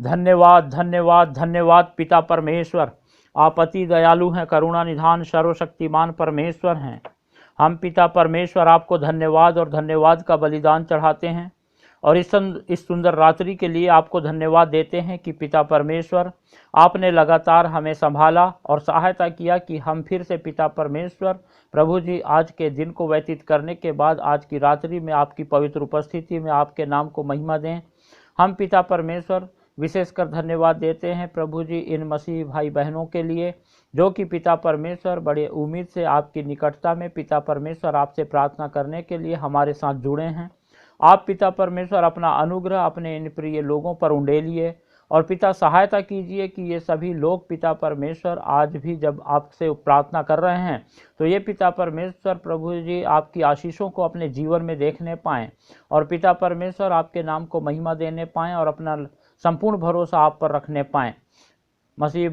धन्यवाद धन्यवाद धन्यवाद पिता परमेश्वर, आप अति दयालु हैं, करुणा निधान सर्वशक्तिमान परमेश्वर हैं। हम पिता परमेश्वर आपको धन्यवाद और धन्यवाद का बलिदान चढ़ाते हैं और इस सुंदर रात्रि के लिए आपको धन्यवाद देते हैं कि पिता परमेश्वर आपने लगातार हमें संभाला और सहायता किया कि हम फिर से पिता परमेश्वर प्रभु जी आज के दिन को व्यतीत करने के बाद आज की रात्रि में आपकी पवित्र उपस्थिति में आपके नाम को महिमा दें। हम पिता परमेश्वर विशेषकर धन्यवाद देते हैं प्रभु जी इन मसीह भाई बहनों के लिए जो कि पिता परमेश्वर बड़े उम्मीद से आपकी निकटता में पिता परमेश्वर आपसे प्रार्थना करने के लिए हमारे साथ जुड़े हैं। आप पिता परमेश्वर अपना अनुग्रह अपने इन प्रिय लोगों पर उंडेलिए और पिता सहायता कीजिए कि ये सभी लोग पिता परमेश्वर आज भी जब आपसे प्रार्थना कर रहे हैं तो ये पिता परमेश्वर प्रभु जी आपकी आशीषों को अपने जीवन में देखने पाएँ और पिता परमेश्वर आपके नाम को महिमा देने पाएँ और अपना संपूर्ण भरोसा आप पर रखने पाएँ। मसीह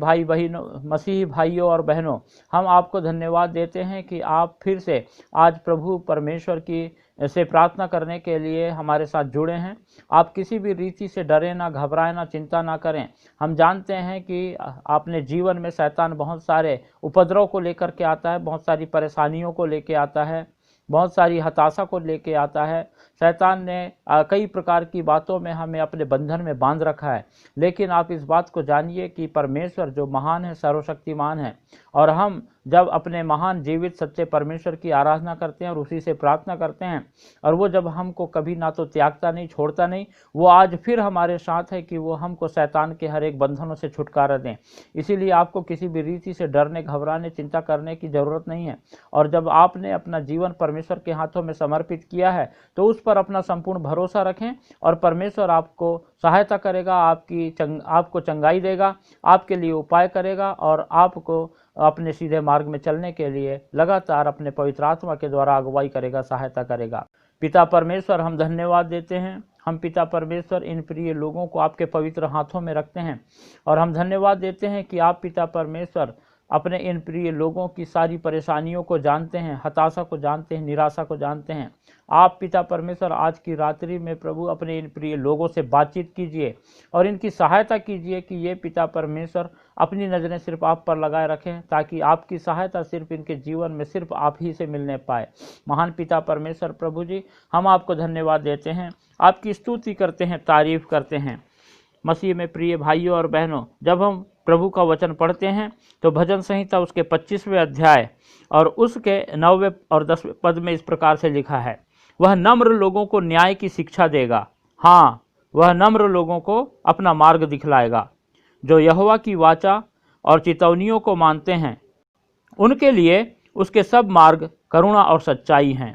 भाइयों और बहनों, हम आपको धन्यवाद देते हैं कि आप फिर से आज प्रभु परमेश्वर की से प्रार्थना करने के लिए हमारे साथ जुड़े हैं। आप किसी भी रीति से डरें ना, घबराएं ना, चिंता ना करें। हम जानते हैं कि आपने जीवन में शैतान बहुत सारे उपद्रव को लेकर के आता है, बहुत सारी परेशानियों को लेके आता है, बहुत सारी हताशा को लेके आता है। शैतान ने कई प्रकार की बातों में हमें अपने बंधन में बांध रखा है, लेकिन आप इस बात को जानिए कि परमेश्वर जो महान है, सर्वशक्तिमान है और हम जब अपने महान जीवित सच्चे परमेश्वर की आराधना करते हैं और उसी से प्रार्थना करते हैं और वो जब हमको कभी ना तो त्यागता नहीं, छोड़ता नहीं, वो आज फिर हमारे साथ है कि वो हमको शैतान के हर एक बंधनों से छुटकारा दें। इसीलिए आपको किसी भी रीति से डरने, घबराने, चिंता करने की ज़रूरत नहीं है। और जब आपने अपना जीवन परमेश्वर के हाथों में समर्पित किया है तो उस पर अपना संपूर्ण भरोसा रखें और परमेश्वर आपको सहायता करेगा, आपको चंगाई देगा, आपके लिए उपाय करेगा और आपको अपने सीधे मार्ग में चलने के लिए लगातार अपने पवित्र आत्मा के द्वारा अगुवाई करेगा, सहायता करेगा। पिता परमेश्वर, हम धन्यवाद देते हैं। हम पिता परमेश्वर इन प्रिय लोगों को आपके पवित्र हाथों में रखते हैं और हम धन्यवाद देते हैं कि आप पिता परमेश्वर अपने इन प्रिय लोगों की सारी परेशानियों को जानते हैं, हताशा को जानते हैं, निराशा को जानते हैं। आप पिता परमेश्वर आज की रात्रि में प्रभु अपने इन प्रिय लोगों से बातचीत कीजिए और इनकी सहायता कीजिए कि ये पिता परमेश्वर अपनी नज़रें सिर्फ आप पर लगाए रखें ताकि आपकी सहायता सिर्फ इनके जीवन में सिर्फ आप ही से मिलने पाए। महान पिता परमेश्वर प्रभु जी, हम आपको धन्यवाद देते हैं, आपकी स्तुति करते हैं, तारीफ करते हैं। मसीह में प्रिय भाइयों और बहनों, जब हम प्रभु का वचन पढ़ते हैं तो भजन संहिता उसके 25वें अध्याय और उसके 9वें और 10वें पद में इस प्रकार से लिखा है, वह नम्र लोगों को न्याय की शिक्षा देगा, हाँ वह नम्र लोगों को अपना मार्ग दिखलाएगा। जो यहोवा की वाचा और चितौनियों को मानते हैं उनके लिए उसके सब मार्ग करुणा और सच्चाई हैं।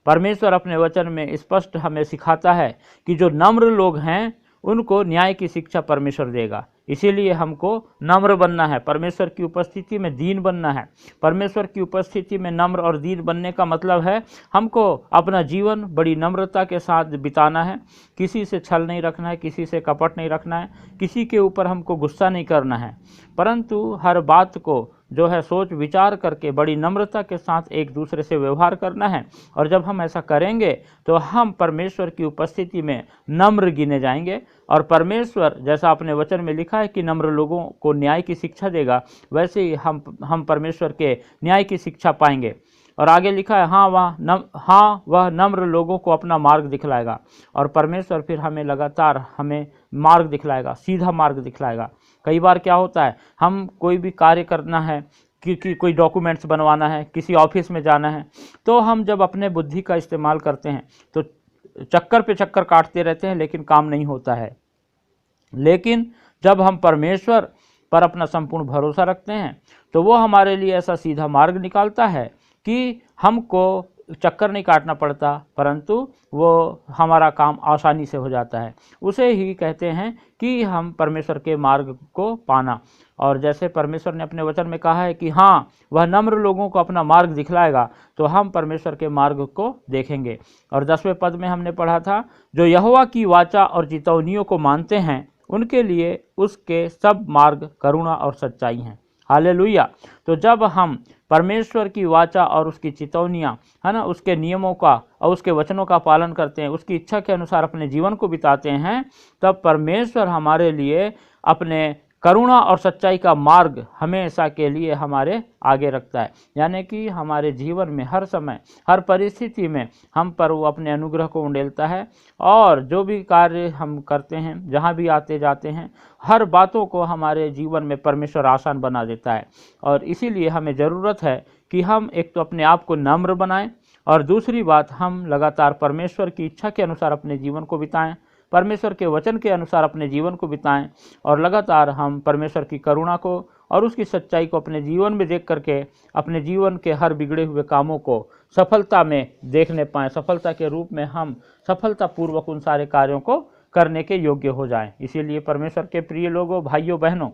परमेश्वर अपने वचन में स्पष्ट हमें सिखाता है कि जो नम्र लोग हैं उनको न्याय की शिक्षा परमेश्वर देगा। इसीलिए हमको नम्र बनना है, परमेश्वर की उपस्थिति में दीन बनना है। परमेश्वर की उपस्थिति में नम्र और दीन बनने का मतलब है हमको अपना जीवन बड़ी नम्रता के साथ बिताना है, किसी से छल नहीं रखना है, किसी से कपट नहीं रखना है, किसी के ऊपर हमको गुस्सा नहीं करना है, परंतु हर बात को जो है सोच विचार करके बड़ी नम्रता के साथ एक दूसरे से व्यवहार करना है। और जब हम ऐसा करेंगे तो हम परमेश्वर की उपस्थिति में नम्र गिने जाएंगे और परमेश्वर जैसा अपने वचन में लिखा है कि नम्र लोगों को न्याय की शिक्षा देगा, वैसे ही हम परमेश्वर के न्याय की शिक्षा पाएंगे। और आगे लिखा है, वह नम्र लोगों को अपना मार्ग दिखलाएगा। और परमेश्वर फिर हमें मार्ग दिखलाएगा, सीधा मार्ग दिखलाएगा। कई बार क्या होता है, हम कोई भी कार्य करना है, कि कोई डॉक्यूमेंट्स बनवाना है, किसी ऑफिस में जाना है, तो हम जब अपने बुद्धि का इस्तेमाल करते हैं तो चक्कर पे चक्कर काटते रहते हैं, लेकिन काम नहीं होता है। लेकिन जब हम परमेश्वर पर अपना संपूर्ण भरोसा रखते हैं तो वो हमारे लिए ऐसा सीधा मार्ग निकालता है कि हमको चक्कर नहीं काटना पड़ता, परंतु वो हमारा काम आसानी से हो जाता है। उसे ही कहते हैं कि हम परमेश्वर के मार्ग को पाना। और जैसे परमेश्वर ने अपने वचन में कहा है कि हाँ वह नम्र लोगों को अपना मार्ग दिखलाएगा, तो हम परमेश्वर के मार्ग को देखेंगे। और 10वें पद में हमने पढ़ा था, जो यहोवा की वाचा और चितौनियों को मानते हैं उनके लिए उसके सब मार्ग करुणा और सच्चाई हैं। हालेलुया। तो जब हम परमेश्वर की वाचा और उसकी चितौनियाँ, है ना, उसके नियमों का और उसके वचनों का पालन करते हैं, उसकी इच्छा के अनुसार अपने जीवन को बिताते हैं, तब परमेश्वर हमारे लिए अपने करुणा और सच्चाई का मार्ग हमेशा के लिए हमारे आगे रखता है। यानी कि हमारे जीवन में हर समय, हर परिस्थिति में हम पर वो अपने अनुग्रह को उंडेलता है, और जो भी कार्य हम करते हैं, जहाँ भी आते जाते हैं, हर बातों को हमारे जीवन में परमेश्वर आसान बना देता है। और इसीलिए हमें ज़रूरत है कि हम एक तो अपने आप को नम्र बनाएं, और दूसरी बात, हम लगातार परमेश्वर की इच्छा के अनुसार अपने जीवन को बिताएं, परमेश्वर के वचन के अनुसार अपने जीवन को बिताएं, और लगातार हम परमेश्वर की करुणा को और उसकी सच्चाई को अपने जीवन में देख करके अपने जीवन के हर बिगड़े हुए कामों को सफलता में देखने पाएं, सफलता के रूप में हम सफलतापूर्वक उन सारे कार्यों को करने के योग्य हो जाएं। इसीलिए परमेश्वर के प्रिय लोगों, भाइयों बहनों,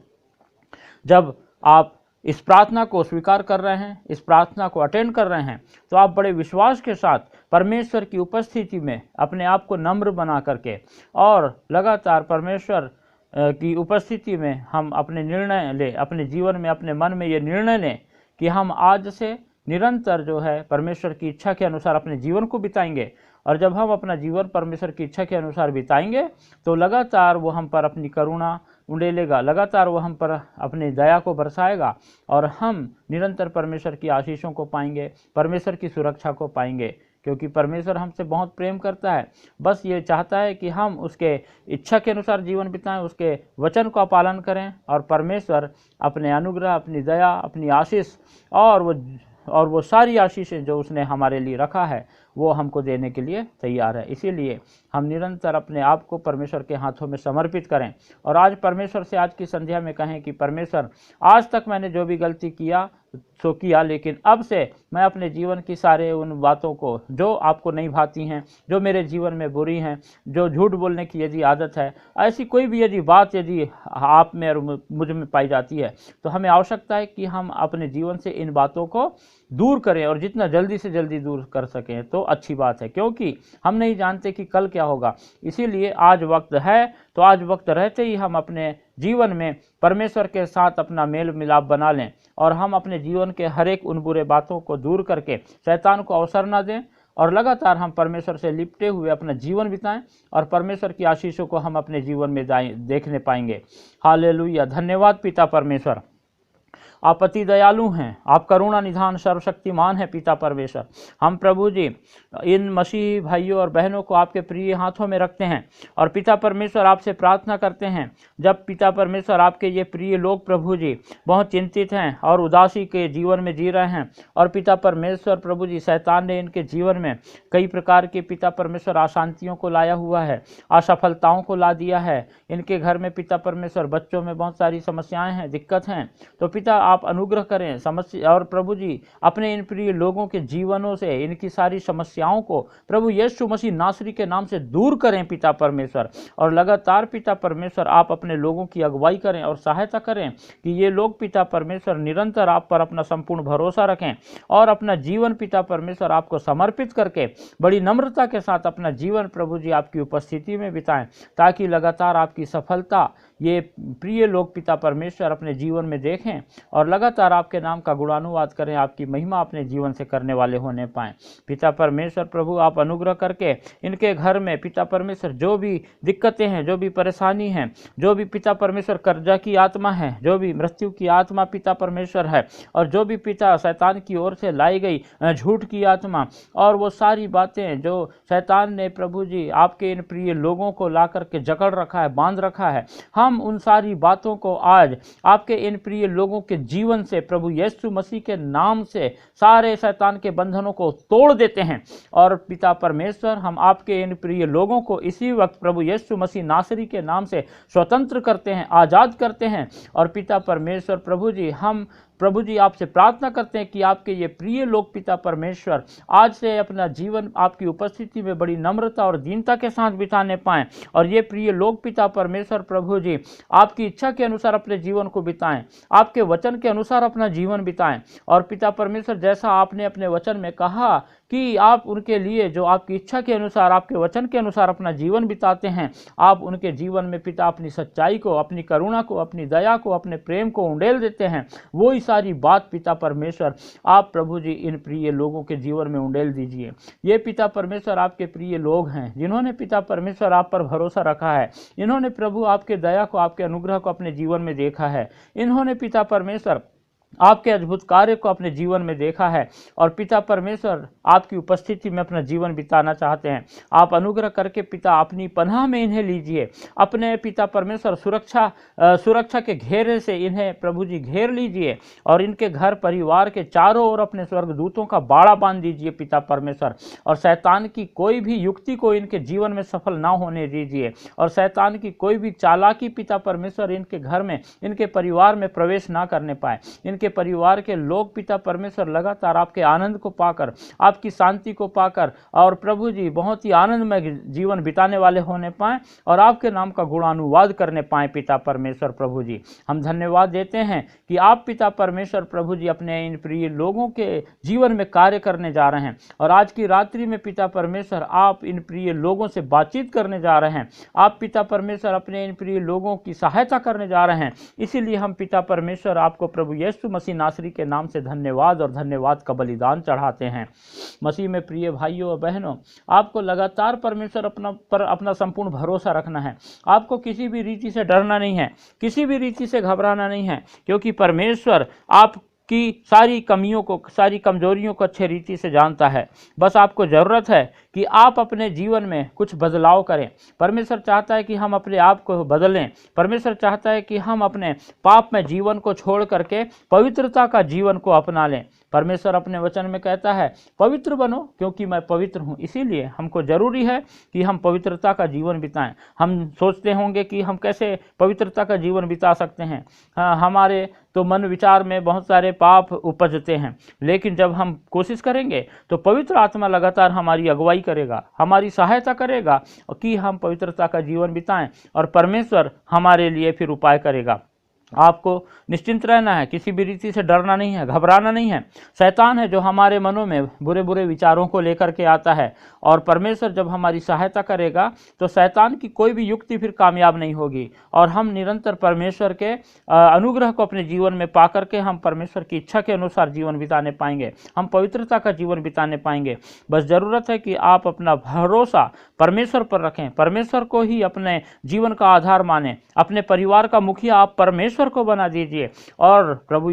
जब आप इस प्रार्थना को स्वीकार कर रहे हैं, इस प्रार्थना को अटेंड कर रहे हैं, तो आप बड़े विश्वास के साथ परमेश्वर की उपस्थिति में अपने आप को नम्र बना करके और लगातार परमेश्वर की उपस्थिति में हम अपने निर्णय लें, अपने जीवन में, अपने मन में ये निर्णय लें कि हम आज से निरंतर जो है परमेश्वर की इच्छा के अनुसार अपने जीवन को बिताएंगे। और जब हम अपना जीवन परमेश्वर की इच्छा के अनुसार बिताएंगे, तो लगातार वो हम पर अपनी करुणा उंडेलेगा, लगातार वो हम पर अपनी दया को बरसाएगा, और हम निरंतर परमेश्वर की आशीषों को पाएंगे, परमेश्वर की सुरक्षा को पाएंगे। क्योंकि परमेश्वर हमसे बहुत प्रेम करता है, बस ये चाहता है कि हम उसके इच्छा के अनुसार जीवन बिताएं, उसके वचन का पालन करें, और परमेश्वर अपने अनुग्रह, अपनी दया, अपनी आशीष और वो सारी आशीषें जो उसने हमारे लिए रखा है, वो हमको देने के लिए तैयार है। इसीलिए हम निरंतर अपने आप को परमेश्वर के हाथों में समर्पित करें, और आज परमेश्वर से आज की संध्या में कहें कि परमेश्वर, आज तक मैंने जो भी गलती किया सो किया, लेकिन अब से मैं अपने जीवन की सारे उन बातों को जो आपको नहीं भाती हैं, जो मेरे जीवन में बुरी हैं, जो झूठ बोलने की यदि आदत है, ऐसी कोई भी यदि बात यदि आप में और मुझ में पाई जाती है, तो हमें आवश्यकता है कि हम अपने जीवन से इन बातों को दूर करें, और जितना जल्दी से जल्दी दूर कर सकें तो अच्छी बात है, क्योंकि हम नहीं जानते कि कल क्या होगा। इसीलिए आज वक्त है, तो आज वक्त रहते ही हम अपने जीवन में परमेश्वर के साथ अपना मेल मिलाप बना लें, और हम अपने जीवन के हर एक उन बुरे बातों को दूर करके शैतान को अवसर ना दें, और लगातार हम परमेश्वर से लिपटे हुए अपना जीवन बिताएं, और परमेश्वर की आशीषों को हम अपने जीवन में देखने पाएंगे। हालेलुया। धन्यवाद पिता परमेश्वर, आप अति दयालु हैं, आप करुणा निधान सर्वशक्तिमान हैं पिता परमेश्वर। हम प्रभु जी इन मसीही भाइयों और बहनों को आपके प्रिय हाथों में रखते हैं, और पिता परमेश्वर आपसे प्रार्थना करते हैं, जब पिता परमेश्वर आपके ये प्रिय लोग प्रभु जी बहुत चिंतित हैं और उदासी के जीवन में जी रहे हैं, और पिता परमेश्वर प्रभु जी शैतान ने इनके जीवन में कई प्रकार के पिता परमेश्वर अशांतियों को लाया हुआ है, असफलताओं को ला दिया है, इनके घर में पिता परमेश्वर बच्चों में बहुत सारी समस्याएं हैं, दिक्कत हैं, तो पिता आप अनुग्रह करें समस्या, और प्रभु जी अपने इन प्रिय लोगों के जीवनों से इनकी सारी समस्याओं को प्रभु यीशु मसीह नासरी के नाम से दूर करें पिता परमेश्वर। और लगातार पिता परमेश्वर आप अपने लोगों की अगुवाई करें और सहायता करें कि ये लोग पिता परमेश्वर निरंतर आप पर अपना संपूर्ण भरोसा रखें, और अपना जीवन पिता परमेश्वर आपको समर्पित करके बड़ी नम्रता के साथ अपना जीवन प्रभु जी आपकी उपस्थिति में बिताएं, ताकि लगातार आपकी सफलता ये प्रिय लोग पिता परमेश्वर अपने जीवन में देखें, और लगातार आपके नाम का गुणानुवाद करें, आपकी महिमा अपने जीवन से करने वाले होने पाएं। पिता परमेश्वर प्रभु आप अनुग्रह करके इनके घर में पिता परमेश्वर जो भी दिक्कतें हैं, जो भी परेशानी हैं, जो भी पिता परमेश्वर कर्जा की आत्मा है, जो भी मृत्यु की आत्मा पिता परमेश्वर है, और जो भी पिता शैतान की ओर से लाई गई झूठ की आत्मा, और वो सारी बातें जो शैतान ने प्रभु जी आपके इन प्रिय लोगों को ला करके जकड़ रखा है, बांध रखा है, हम उन सारी बातों को आज आपके इन प्रिय लोगों के जीवन से प्रभु यीशु मसीह के नाम से सारे शैतान के बंधनों को तोड़ देते हैं। और पिता परमेश्वर हम आपके इन प्रिय लोगों को इसी वक्त प्रभु यीशु मसीह नासरी के नाम से स्वतंत्र करते हैं, आज़ाद करते हैं। और पिता परमेश्वर प्रभु जी हम प्रभु जी आपसे प्रार्थना करते हैं कि आपके ये प्रिय लोग पिता परमेश्वर आज से अपना जीवन आपकी उपस्थिति में बड़ी नम्रता और दीनता के साथ बिताने पाएं, और ये प्रिय लोग पिता परमेश्वर प्रभु जी आपकी इच्छा के अनुसार अपने जीवन को बिताएं, आपके वचन के अनुसार अपना जीवन बिताएं। और पिता परमेश्वर जैसा आपने अपने वचन में कहा कि आप उनके लिए जो आपकी इच्छा के अनुसार, आपके वचन के अनुसार अपना जीवन बिताते हैं, आप उनके जीवन में पिता अपनी सच्चाई को, अपनी करुणा को, अपनी दया को, अपने प्रेम को उंडेल देते हैं। वो ही सारी बात पिता परमेश्वर आप प्रभु जी इन प्रिय लोगों के जीवन में उंडेल दीजिए। ये पिता परमेश्वर आपके प्रिय लोग हैं जिन्होंने पिता परमेश्वर आप पर भरोसा रखा है। इन्होंने प्रभु आपके दया को, आपके अनुग्रह को अपने जीवन में देखा है। इन्होंने पिता परमेश्वर आपके अद्भुत कार्य को अपने जीवन में देखा है और पिता परमेश्वर आपकी उपस्थिति में अपना जीवन बिताना चाहते हैं। आप अनुग्रह करके पिता अपनी पनाह में इन्हें लीजिए। अपने पिता परमेश्वर सुरक्षा के घेरे से इन्हें प्रभु जी घेर लीजिए और इनके घर परिवार के चारों ओर अपने स्वर्गदूतों का बाड़ा बांध दीजिए पिता परमेश्वर। और शैतान की कोई भी युक्ति को इनके जीवन में सफल ना होने दीजिए और शैतान की कोई भी चालाकी पिता परमेश्वर इनके घर में, इनके परिवार में प्रवेश ना करने पाए। इनके परिवार के लोग पिता परमेश्वर लगातार आपके आनंद को पाकर, आपकी शांति को पाकर और प्रभु जी बहुत ही आनंदमय जीवन बिताने वाले होने पाएं और आपके नाम का गुणानुवाद करने पाएं पिता परमेश्वर। प्रभु जी हम धन्यवाद देते हैं कि आप पिता परमेश्वर प्रभु जी अपने इन प्रिय लोगों के जीवन में कार्य करने जा रहे हैं और आज की रात्रि में पिता परमेश्वर आप इन प्रिय लोगों से बातचीत करने जा रहे हैं। आप पिता परमेश्वर अपने इन प्रिय लोगों की सहायता करने जा रहे हैं। इसीलिए हम पिता परमेश्वर आपको प्रभु यीशु मसीह नासरी के नाम से धन्यवाद और धन्यवाद का बलिदान चढ़ाते हैं। मसीह में प्रिय भाइयों और बहनों, आपको लगातार परमेश्वर अपना संपूर्ण भरोसा रखना है। आपको किसी भी रीति से डरना नहीं है, किसी भी रीति से घबराना नहीं है, क्योंकि परमेश्वर आपकी सारी कमियों को, सारी कमजोरियों को अच्छे रीति से जानता है। बस आपको ज़रूरत है कि आप अपने जीवन में कुछ बदलाव करें। परमेश्वर चाहता है कि हम अपने आप को बदलें। परमेश्वर चाहता है कि हम अपने पाप में जीवन को छोड़ करके पवित्रता का जीवन को अपना लें। परमेश्वर अपने वचन में कहता है पवित्र बनो क्योंकि मैं पवित्र हूँ। इसीलिए हमको जरूरी है कि हम पवित्रता का जीवन बिताएं। हम सोचते होंगे कि हम कैसे पवित्रता का जीवन बिता सकते हैं। हाँ, हमारे तो मन विचार में बहुत सारे पाप उपजते हैं, लेकिन जब हम कोशिश करेंगे तो पवित्र आत्मा लगातार हमारी अगुवाई करेगा, हमारी सहायता करेगा कि हम पवित्रता का जीवन बिताएं और परमेश्वर हमारे लिए फिर उपाय करेगा। आपको निश्चिंत रहना है, किसी भी रीति से डरना नहीं है, घबराना नहीं है। शैतान है जो हमारे मनों में बुरे बुरे विचारों को लेकर के आता है और परमेश्वर जब हमारी सहायता करेगा तो शैतान की कोई भी युक्ति फिर कामयाब नहीं होगी और हम निरंतर परमेश्वर के अनुग्रह को अपने जीवन में पा करके हम परमेश्वर की इच्छा के अनुसार जीवन बिताने पाएंगे, हम पवित्रता का जीवन बिताने पाएंगे। बस ज़रूरत है कि आप अपना भरोसा परमेश्वर पर रखें, परमेश्वर को ही अपने जीवन का आधार माने, अपने परिवार का मुखिया आप परमेश्वर को बना दीजिए और प्रभु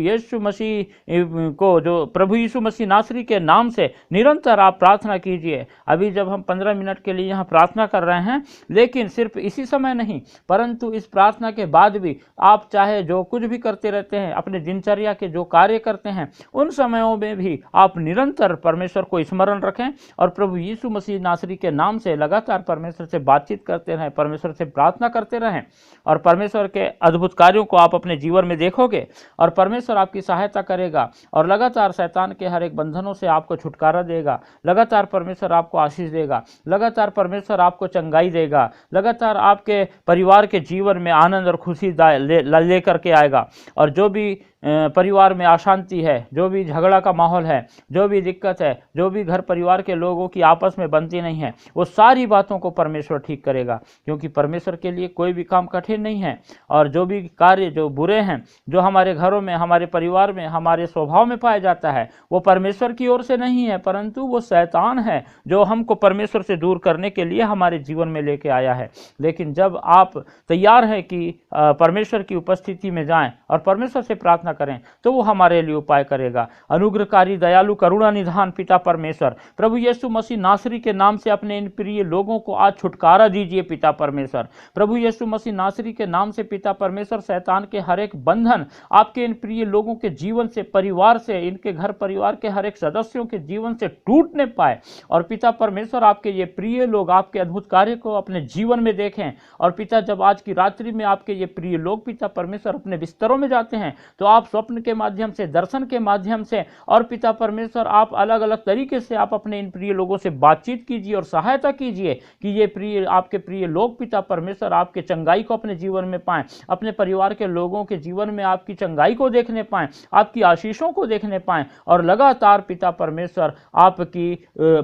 यीशु मसीह नासरी के नाम से निरंतर आप प्रार्थना कीजिए। अभी जब हम 15 मिनट के लिए यहाँ प्रार्थना कर रहे हैं, लेकिन सिर्फ इसी समय नहीं, परंतु इस प्रार्थना के बाद भी आप चाहे जो कुछ भी करते रहते हैं, अपने दिनचर्या के जो कार्य करते हैं, उन समयों में भी आप निरंतर परमेश्वर को स्मरण रखें और प्रभु यीशु मसीह नासरी के नाम से लगातार परमेश्वर से बातचीत करते रहें, परमेश्वर से प्रार्थना करते रहें और परमेश्वर के अद्भुत कार्यों को आप अपने जीवन में देखोगे और परमेश्वर आपकी सहायता करेगा और लगातार शैतान के हर एक बंधनों से आपको छुटकारा देगा। लगातार परमेश्वर आपको आशीष देगा, लगातार परमेश्वर आपको चंगाई देगा, लगातार आपके परिवार के जीवन में आनंद और खुशी ले करके आएगा। और जो भी परिवार में अशांति है, जो भी झगड़ा का माहौल है, जो भी दिक्कत है, जो भी घर परिवार के लोगों की आपस में बनती नहीं है, वो सारी बातों को परमेश्वर ठीक करेगा, क्योंकि परमेश्वर के लिए कोई भी काम कठिन नहीं है। और जो भी कार्य जो बुरे हैं, जो हमारे घरों में, हमारे परिवार में, हमारे स्वभाव में पाया जाता है, वो परमेश्वर की ओर से नहीं है, परंतु वो शैतान है जो हमको परमेश्वर से दूर करने के लिए हमारे जीवन में लेके आया है। लेकिन जब आप तैयार हैं कि परमेश्वर की उपस्थिति में जाएं और परमेश्वर से प्रार्थना करें, तो वो हमारे लिए उपाय करेगा। अनुग्रहकारी, दयालु, करुणा निधान पिता परमेश्वर प्रभु यीशु मसीह नासरी के नाम से अपने इन प्रिय लोगों को आज छुटकारा दीजिए पिता परमेश्वर। प्रभु यीशु मसीह नासरी के नाम से पिता परमेश्वर शैतान के हर एक बंधन आपके इन प्रिय लोगों के जीवन से, परिवार से, इनके घर परिवार के हर एक सदस्यों के जीवन से टूटने पाए और पिता परमेश्वर आपके ये प्रिय लोग आपके अद्भुत कार्य को अपने जीवन में देखें। और पिता जब आज की रात्रि में आपके ये प्रिय लोग पिता परमेश्वर अपने बिस्तरों में जाते हैं, तो आप स्वप्न के माध्यम से, दर्शन के माध्यम से और पिता परमेश्वर आप अलग अलग तरीके से आप अपने इन प्रिय लोगों से बातचीत कीजिए और सहायता कीजिए कि ये प्रिय आपके प्रिय लोग पिता परमेश्वर आपके चंगाई को अपने जीवन में पाएं, अपने परिवार के लोगों के जीवन में आपकी चंगाई को देखने पाएं, आपकी आशीषों को देखने पाएं और लगातार पिता परमेश्वर आपकी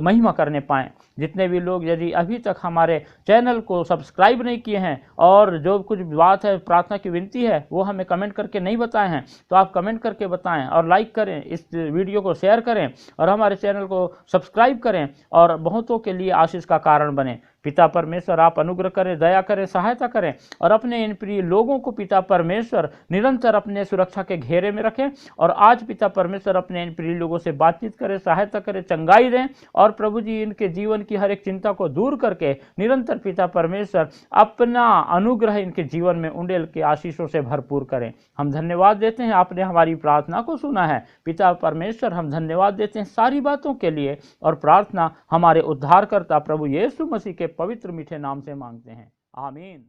महिमा करने पाएं। जितने भी लोग यदि अभी तक हमारे चैनल को सब्सक्राइब नहीं किए हैं और जो कुछ बात है, प्रार्थना की विनती है, वो हमें कमेंट करके नहीं बताए हैं, तो आप कमेंट करके बताएं और लाइक करें, इस वीडियो को शेयर करें और हमारे चैनल को सब्सक्राइब करें और बहुतों के लिए आशीष का कारण बने। पिता परमेश्वर आप अनुग्रह करें, दया करें, सहायता करें और अपने इन प्रिय लोगों को पिता परमेश्वर निरंतर अपने सुरक्षा के घेरे में रखें। और आज पिता परमेश्वर अपने इन प्रिय लोगों से बातचीत करें, सहायता करें, चंगाई दें और प्रभु जी इनके जीवन की हर एक चिंता को दूर करके निरंतर पिता परमेश्वर अपना अनुग्रह इनके जीवन में उंडेल के आशीषों से भरपूर करें। हम धन्यवाद देते हैं, आपने हमारी प्रार्थना को सुना है पिता परमेश्वर। हम धन्यवाद देते हैं सारी बातों के लिए और प्रार्थना हमारे उद्धारकर्ता प्रभु यीशु मसीह के पवित्र मीठे नाम से मांगते हैं, आमीन।